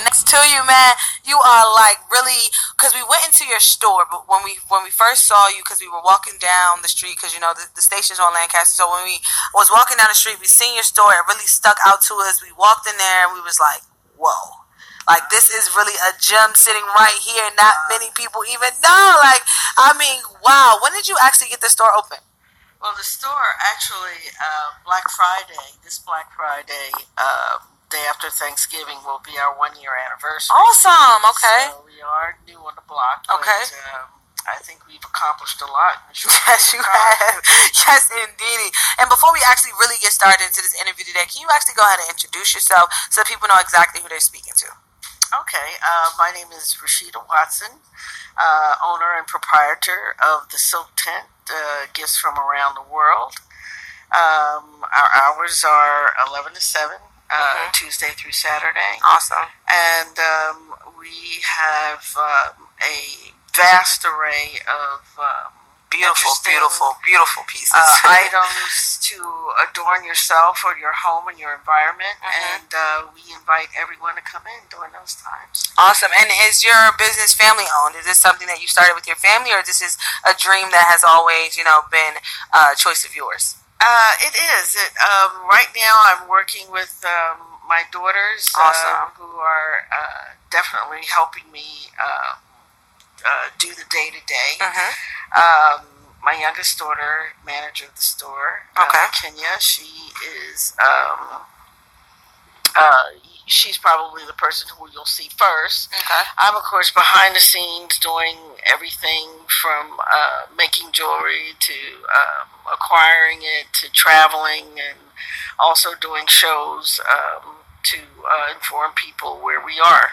Next to you, man. You are like really because we went into your store, but when we first saw you, because we were walking down the street, because the station's on Lancaster. So when we was walking down the street, we seen your store. It really stuck out to us. We walked in there and we was like, whoa. Like this is really a gem sitting right here. Not many people even know. Like I mean, wow. When did you actually get the store open? Well, the store actually, this Black Friday, day after Thanksgiving will be our 1 year anniversary. Awesome. Okay. So we are new on the block. Okay. But, I think we've accomplished a lot. Yes, you have. Yes, indeed. And before we actually really get started into this interview today, can you actually go ahead and introduce yourself so people know exactly who they're speaking to? Okay. My name is Rashida Watson, owner and proprietor of the Silk Tent, Gifts from Around the World. Our hours are 11 to 7, Tuesday through Saturday. Awesome. And we have a vast array of beautiful pieces. items to adorn yourself or your home and your environment. And we invite everyone to come in during those times. Awesome. And is your business family owned? Is this something that you started with your family, or this is a dream that has always, been a choice of yours? It is. Right now, I'm working with my daughters, Awesome. who are definitely helping me do the day to day. My youngest daughter, manager of the store, Okay. Kenya. She is. She's probably the person who you'll see first. Okay. I'm, of course, behind the scenes doing everything from making jewelry to acquiring it to traveling and also doing shows to inform people where we are.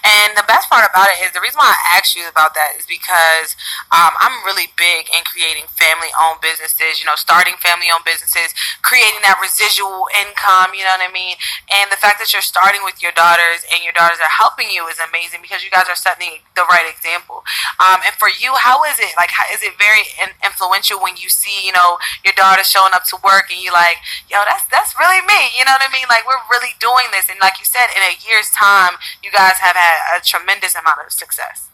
And the best part about it is the reason why I asked you about that is because I'm really big in creating family-owned businesses. Starting family-owned businesses, creating that residual income. You know what I mean? And the fact that you're starting with your daughters and your daughters are helping you is amazing because you guys are setting the right example. And for you, how is it? Like, is it very influential when you see your daughter showing up to work and you like, yo, that's really me. You know what I mean? Like we're really doing this, and like you said, in a year's time, you guys have had a tremendous amount of success.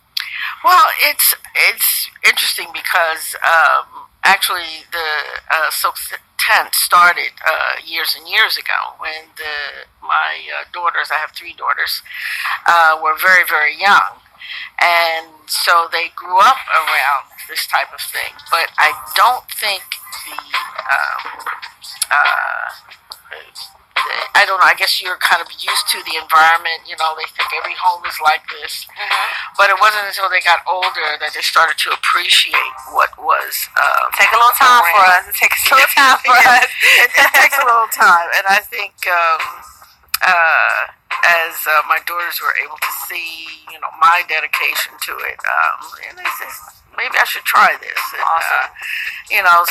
Well, it's interesting because actually the Silk Tent started years and years ago when my daughters, I have 3 daughters, were very, very young. And so they grew up around this type of thing. But I don't think I don't know, I guess you're kind of used to the environment. They think every home is like this. But it wasn't until they got older that they started to appreciate what was. Take a little time for us. It takes a little time for us. It takes a little time. And I think as my daughters were able to see, my dedication to it, and they said, maybe I should try this. And, Awesome.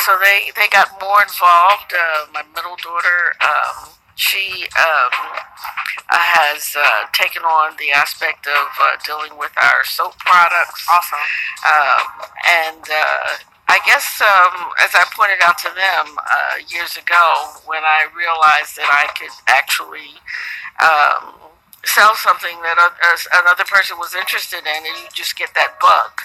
So they got more involved. My middle daughter, she has taken on the aspect of dealing with our soap products. Awesome. And I guess, as I pointed out to them years ago, when I realized that I could actually sell something that another person was interested in, and you just get that bug.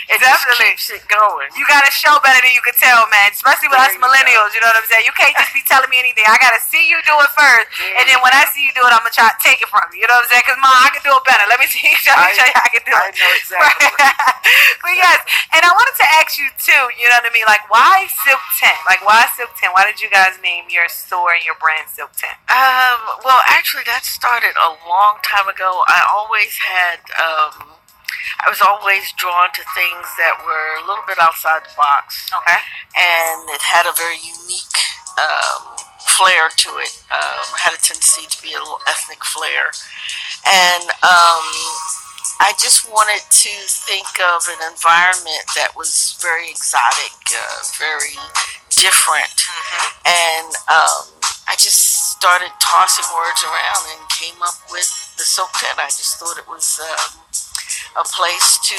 It Definitely. just keeps it going. You gotta show better than you can tell, man. Especially with us millennials, you know what I'm saying? You can't just be telling me anything. I gotta see you do it first, and then when I see you do it, I'm gonna try to take it from you. You know what I'm saying? Because Mom, I can do it better. Let me show you how I can do it. I know exactly. But yes, and I wanted to ask you too. You know what I mean? Like, why Silk Tent? Like, why Silk Tent? Why did you guys name your store and your brand Silk Tent? Well, actually, that started a long time ago. I was always drawn to things that were a little bit outside the box. Okay. And it had a very unique flair to it. Had a tendency to be a little ethnic flair. And I just wanted to think of an environment that was very exotic, very different. And I just started tossing words around and came up with the Silk Tent. I just thought it was a place to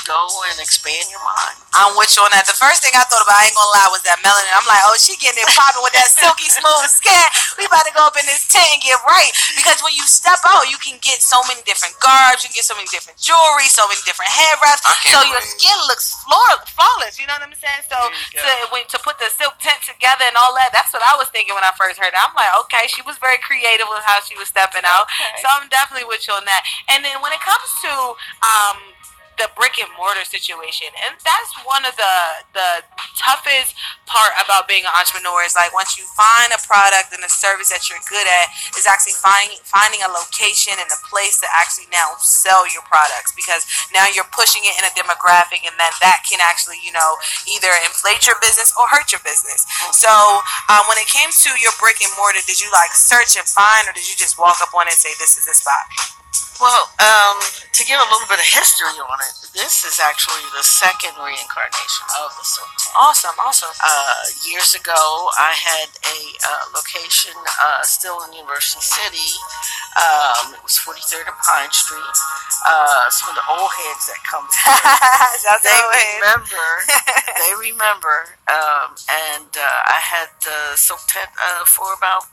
go and expand your mind. I'm with you on that. The first thing I thought about, I ain't gonna lie, was that melanin. I'm like, oh, she getting it popping with that silky smooth skin. We about to go up in this tent and get right. Because when you step out, you can get so many different garbs, you can get so many different jewelry, so many different hair wraps. So your skin looks flawless. You know what I'm saying? So to put the silk tent together and all that, that's what I was thinking when I first heard it. I'm like, okay, she was very creative with how she was stepping out. Okay. So I'm definitely with you on that. And then when it comes to the brick and mortar situation, and that's one of the toughest part about being an entrepreneur is like once you find a product and a service that you're good at, is actually finding a location and a place to actually now sell your products, because now you're pushing it in a demographic, and then that can actually either inflate your business or hurt your business. So when it came to your brick and mortar, did you like search and find, or did you just walk up on it and say this is the spot? Well, to give a little bit of history on it, this is actually the second reincarnation of the silk tent. Awesome. Years ago, I had a location still in University City. It was 43rd and Pine Street. Some of the old heads that come through, they remember. And I had the silk tent for about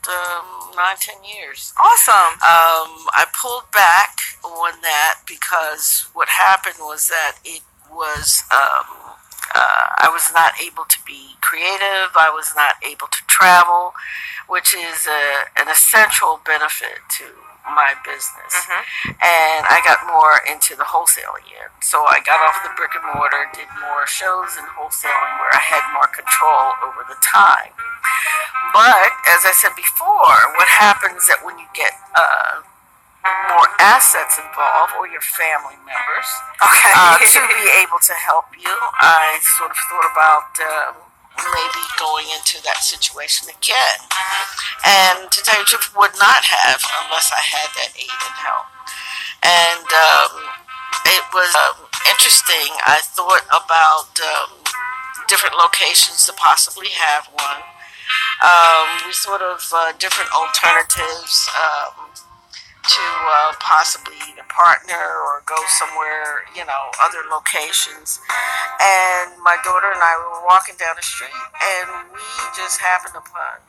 9-10 years. Awesome. I pulled back on that because what happened was that it was I was not able to be creative. I was not able to travel, which is an essential benefit to my business. And I got more into the wholesaling end. So I got off the brick and mortar, did more shows in wholesaling where I had more control over the time. But as I said before, what happens that when you get more assets involved, or your family members, to be able to help you, I sort of thought about maybe going into that situation again. And to tell you the truth, would not have unless I had that aid and help. And it was interesting. I thought about different locations to possibly have one. We thought of different alternatives to possibly either partner or go somewhere, other locations. And my daughter and I were walking down the street, and we just happened upon,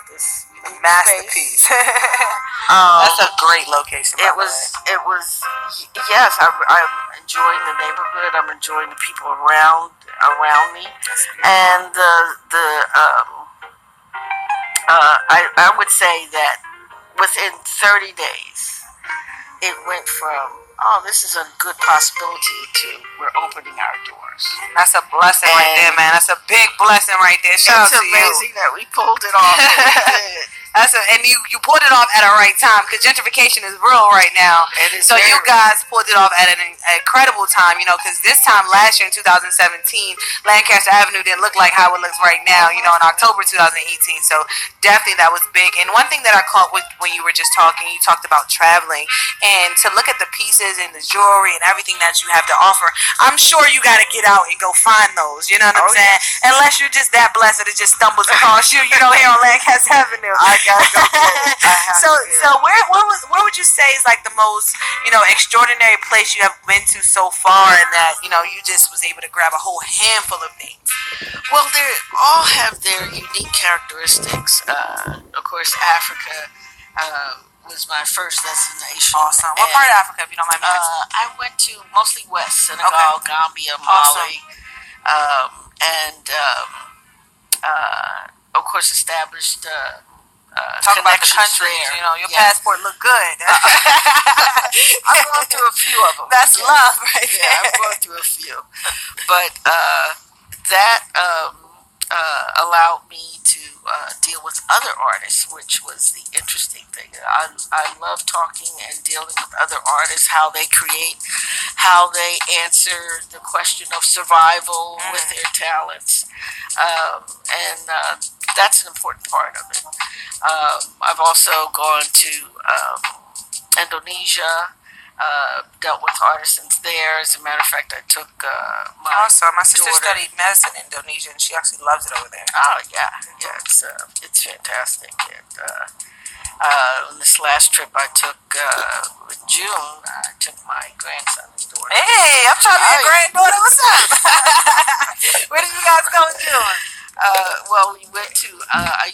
this masterpiece. That's a great location. It was. Yes, I'm enjoying the neighborhood. I'm enjoying the people around me, and I would say that within 30 days, it went from, this is a good possibility, to we're opening our doors. And that's a blessing right there, man. That's a big blessing right there. Shout out to you. It's amazing that we pulled it off. We did. And you pulled it off at a right time, because gentrification is real right now. So you guys pulled it off at an incredible time, because this time last year in 2017, Lancaster Avenue didn't look like how it looks right now, in October 2018. So definitely that was big. And one thing that I caught when you were just talking, you talked about traveling, and to look at the pieces and the jewelry and everything that you have to offer, I'm sure you got to get out and go find those, you know what I'm saying? Yes. Unless you're just that blessed that it just stumbles across you, here on Lancaster Avenue. So where would you say is like the most extraordinary place you have been to so far, and that you just was able to grab a whole handful of things? Well, they all have their unique characteristics. Of course, Africa was my first destination. Awesome. What part of Africa, if you don't mind me asking? I went to mostly West Senegal, Gambia, Mali, and of course established. Talk about the country. Your passport look good. I've gone through a few of them. That's love, right there. Yeah, I've gone through a few, but that allowed me to deal with other artists, which was the interesting thing. I love talking and dealing with other artists, how they create, how they answer the question of survival with their talents, and that's an important part of it. I've also gone to Indonesia, dealt with artisans there. As a matter of fact, I took my sister studied medicine in Indonesia, and she actually loves it over there. Oh yeah, it's fantastic. And This last trip I took with June, I took my grandson and daughter. Hey, I'm trying to be a granddaughter. What's up? Where did you guys go with June? Well, we went to. I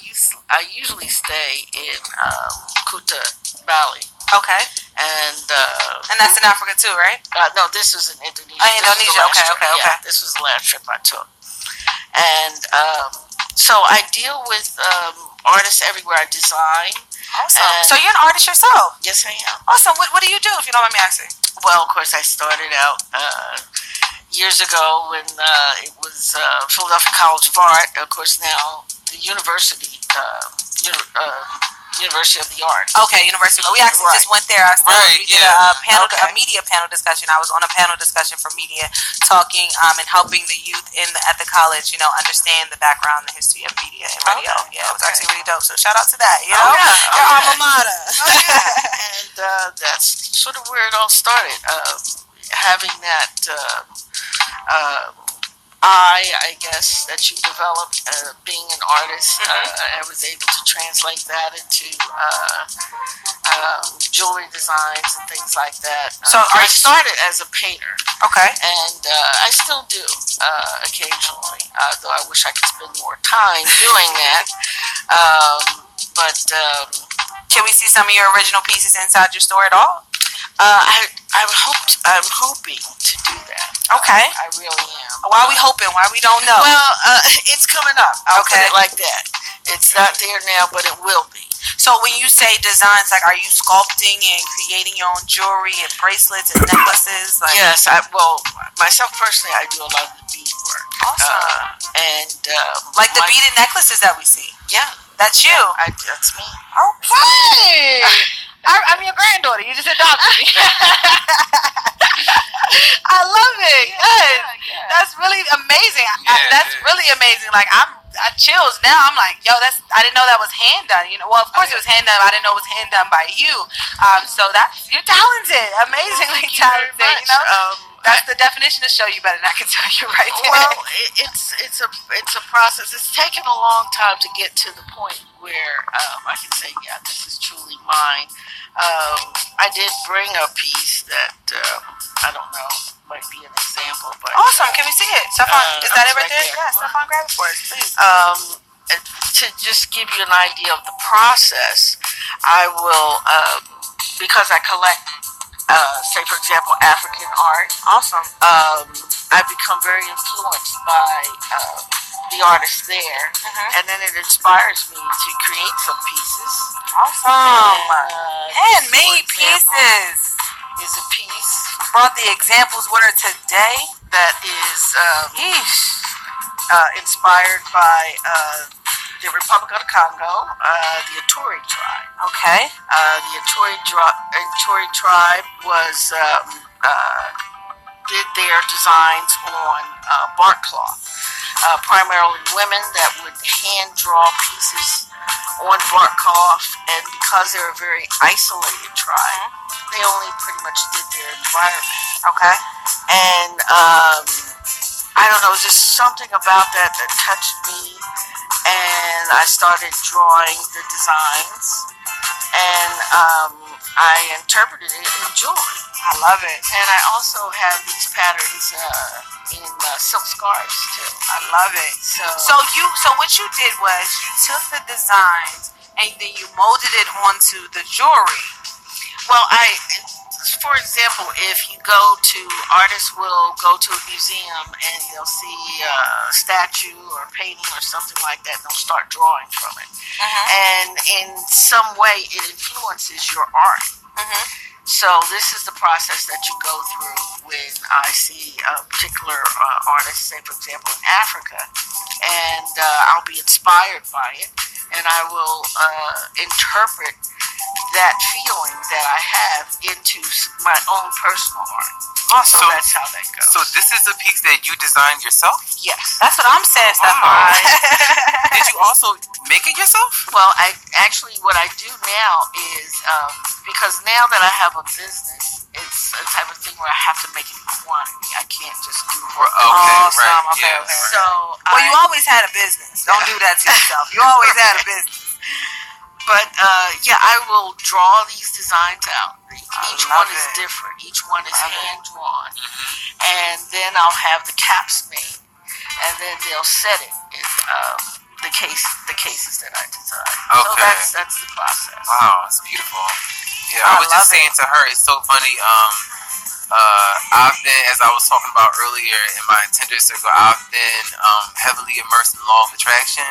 usually stay in Kuta, Bali. Okay. And that's in Africa too, right? No, this was in Indonesia. Indonesia. Okay. Yeah, this was the last trip I took. And so I deal with artists everywhere. I design. Awesome. So you're an artist yourself? Yes, I am. Awesome. What do you do, if you don't mind me asking? Well, of course, I started out years ago when it was Philadelphia College of Art. Of course, now the University University of the Arts. Okay, University. We actually just went there. We did a media panel discussion. I was on a panel discussion for media, talking and helping the youth at the college, understand the background, the history of media and radio. Yeah, it was actually really dope. So shout out to that. Your alma mater. And that's sort of where it all started. Having that I guess, that you developed being an artist. I was able to translate that into jewelry designs and things like that. So I started as a painter. Okay. And I still do occasionally, though I wish I could spend more time doing that. Can we see some of your original pieces inside your store at all? I'm hoping to do that. Okay. I really am. Why are we hoping? Why we don't know? Well, it's coming up. I'll put it like that. It's not there now, but it will be. So when you say designs, like, are you sculpting and creating your own jewelry and bracelets and necklaces? Like, yes. Well, myself personally, I do a lot of the bead work. Awesome. Like the beaded necklaces that we see. Yeah. That's you. That's me. Okay. I'm your granddaughter. You just adopted me. I love it. Good. Yeah. That's really amazing. That's really amazing. Like, I chills now. I'm like, yo, I didn't know that was hand done. Well, of course it was hand done. But I didn't know it was hand done by you. So you're talented, amazingly talented. That's the definition of show you better than I can tell you right there. Well, it's a process. It's taken a long time to get to the point where I can say, yeah, this is truly mine. I did bring a piece that I don't know, might be an example. But awesome. Can we see it? Stephon, is that it right there? Yeah, Stephon, grab it for us, please. To just give you an idea of the process, I will, because I collect, say for example, African art. Awesome. I become very influenced by the artists there, and then it inspires me to create some pieces. Awesome. Handmade pieces. Is a piece. Brought the examples with her today. That is inspired by the Republic of the Congo, the Ituri tribe. Okay. The Ituri tribe was did their designs on bark cloth. Primarily women that would hand draw pieces on bark cloth, and because they're a very isolated tribe, they only pretty much did their environment. Okay. And I don't know, just something about that touched me, and I started drawing the designs, and I interpreted it in jewelry. I love it. And I also have these patterns in silk scarves too. I love it. So what you did was you took the designs and then you molded it onto the jewelry. Well, for example, if you go to, artists will go to a museum and they'll see a statue or a painting or something like that, and they'll start drawing from it. And in some way it influences your art. So this is the process that you go through when I see a particular artist, say for example in Africa, and I'll be inspired by it, and I will interpret that feeling that I have into my own personal art. Awesome. So that's how that goes. So this is a piece that you designed yourself? Yes. That's what I'm saying, Stephon. Did you also make it yourself? Well, what I do now is, because now that I have a business, it's a type of thing where I have to make it in quantity. I can't just do it. Awesome. Okay. So you always had a business. Don't do that to yourself. You always had a business. But yeah, I will draw these designs out. Each love one is it. different. Each one is Love it. hand drawn, Mm-hmm. and then I'll have the caps made, and then they'll set it in the cases that I design. So Okay. that's the process. Wow, that's beautiful. Yeah, I I was just love saying it. to her, it's so funny. I've been, as I was talking about earlier in my Tinder circle, I've been heavily immersed in law of attraction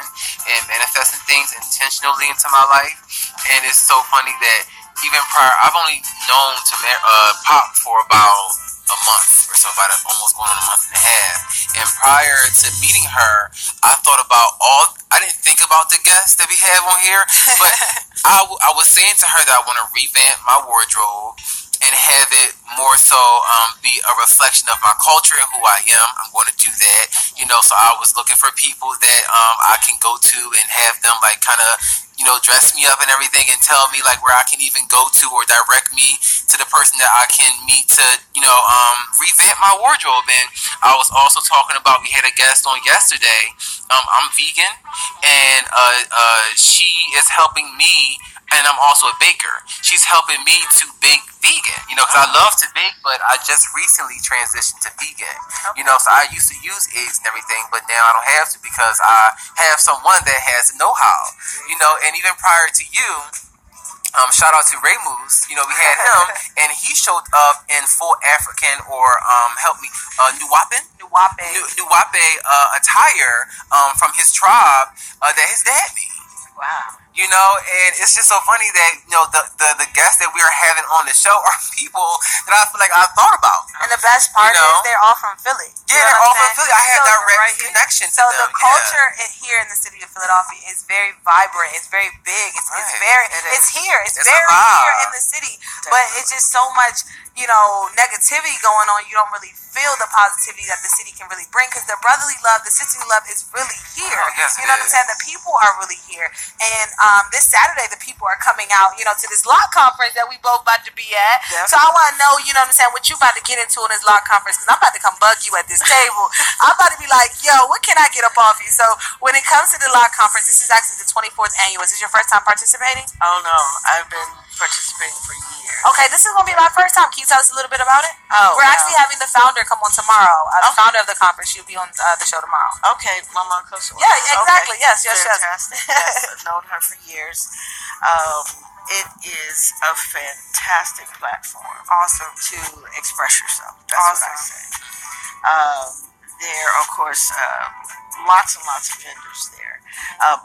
and manifesting things intentionally into my life. And it's so funny that even prior, I've only known to Pop for about a month or so, about almost going on a month and a half. And prior to meeting her, I thought about I didn't think about the guests that we have on here, but I was saying to her that I want to revamp my wardrobe and have it more so be a reflection of my culture and who I am. I'm going to do that, So I was looking for people that I can go to and have them like kind of dress me up and everything and tell me like where I can even go to or direct me to the person that I can meet to revamp my wardrobe. And I was also talking about, we had a guest on yesterday. I'm vegan, and she is helping me, and I'm also a baker. She's helping me to bake vegan, because I love to bake, but I just recently transitioned to vegan, so I used to use eggs and everything, but now I don't have to because I have someone that has know-how, and even prior to you, shout out to Ray Moose. We had him, and he showed up in full African or help me, Nuwape attire from his tribe that his dad made. Wow. And it's just so funny that the guests that we are having on the show are people that I feel like I thought about. And the best part is they're all from Philly. Yeah, they're all from Philly. I have direct connection to So them. the culture here in the city of Philadelphia is very vibrant. It's very big. It's very. It's here. It's very here in the city. But it's just so much negativity going on. You don't really feel the positivity that the city can really bring, because the brotherly love, the sisterly love is really here. Oh, yes, you know what I'm saying? The people are really here. And this Saturday, the people are coming out, to this law conference that we both about to be at. Yep. So I want to know, what I'm saying, what you about to get into in this law conference, because I'm about to come bug you at this table. I'm about to be like, yo, what can I get up off you? So when it comes to the law conference, this is actually the 24th annual. Is this your first time participating? Oh no, I've been participating for years. Okay, this is going to be my first time. Can you tell us a little bit about it? Oh, we're actually having the founder come on tomorrow. The founder of the conference. She'll be on the show tomorrow. Okay, Mama Kosovo. Yeah, exactly. Okay. Yes. Fantastic. Yes, I've known her for years. It is a fantastic platform. Awesome. To express yourself. That's what I say. There, of course, lots and lots of vendors there.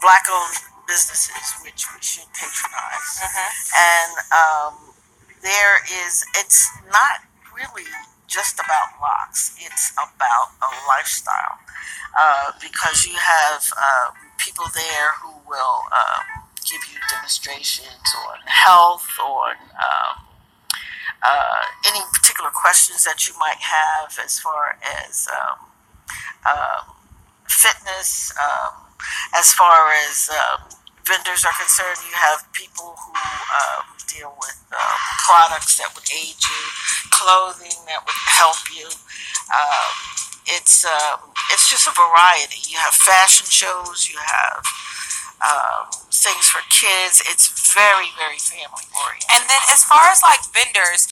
Black-owned businesses, which we should patronize. And it's not really just about locks. It's about a lifestyle, because you have people there who will give you demonstrations on health, on any particular questions that you might have as far as fitness, as far as vendors are concerned. You have people who deal with products that would aid you, clothing that would help you. It's just a variety. You have fashion shows. You have things for kids. It's very, very family oriented. And then as far as like vendors,